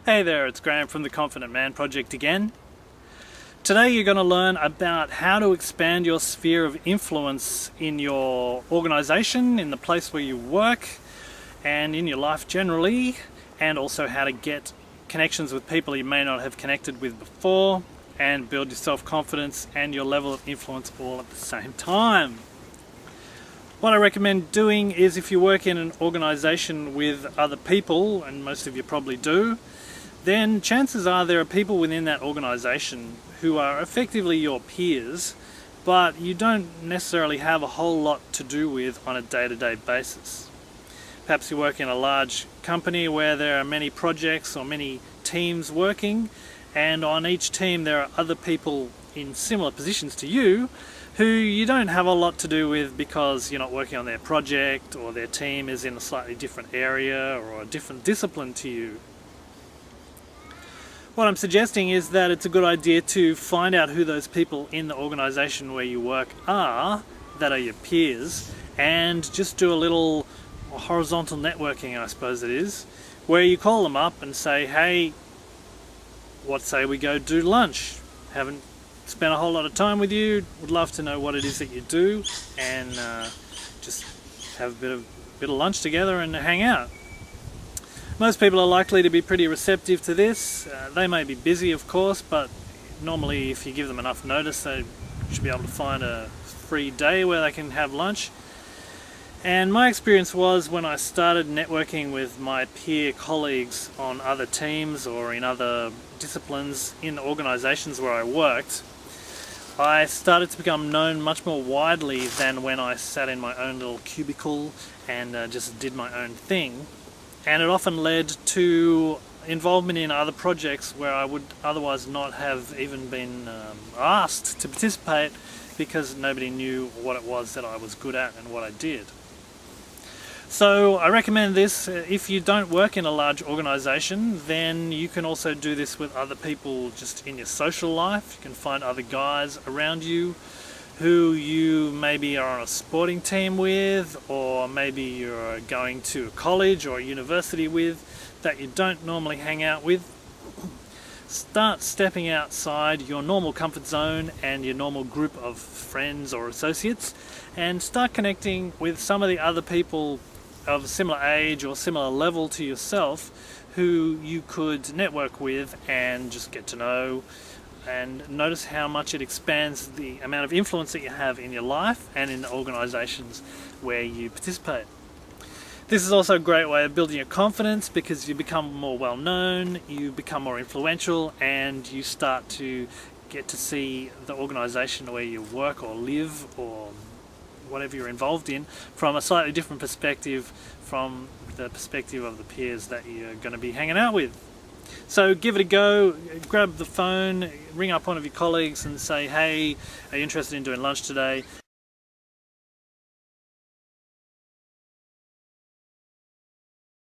Hey there, it's Graham from the Confident Man Project again. Today you're going to learn about how to expand your sphere of influence in your organization, in the place where you work, and in your life generally, and also how to get connections with people you may not have connected with before, and build your self-confidence and your level of influence all at the same time. What I recommend doing is, if you work in an organization with other people, and most of you probably do, then chances are there are people within that organization who are effectively your peers, but you don't necessarily have a whole lot to do with on a day-to-day basis. Perhaps you work in a large company where there are many projects or many teams working, and on each team there are other people in similar positions to you who you don't have a lot to do with because you're not working on their project, or their team is in a slightly different area or a different discipline to you. What I'm suggesting is that it's a good idea to find out who those people in the organization where you work are, that are your peers, and just do a little horizontal networking, I suppose it is, where you call them up and say, hey, what say we go do lunch? Haven't spent a whole lot of time with you, would love to know what it is that you do, and just have a bit of lunch together and hang out. Most people are likely to be pretty receptive to this. They may be busy, of course, but normally if you give them enough notice, they should be able to find a free day where they can have lunch. And my experience was, when I started networking with my peer colleagues on other teams or in other disciplines in organizations where I worked, I started to become known much more widely than when I sat in my own little cubicle and just did my own thing. And it often led to involvement in other projects where I would otherwise not have even been asked to participate, because nobody knew what it was that I was good at and what I did. So I recommend this. If you don't work in a large organization, then you can also do this with other people just in your social life. You can find other guys around you who you maybe are on a sporting team with, or maybe you're going to a college or a university with, that you don't normally hang out with. Start stepping outside your normal comfort zone and your normal group of friends or associates, and start connecting with some of the other people of a similar age or similar level to yourself who you could network with and just get to know, and notice how much it expands the amount of influence that you have in your life and in the organizations where you participate. This is also a great way of building your confidence, because you become more well known, you become more influential, and you start to get to see the organization where you work or live or whatever you're involved in from a slightly different perspective, from the perspective of the peers that you're going to be hanging out with. So give it a go, grab the phone, ring up one of your colleagues and say, hey, are you interested in doing lunch today?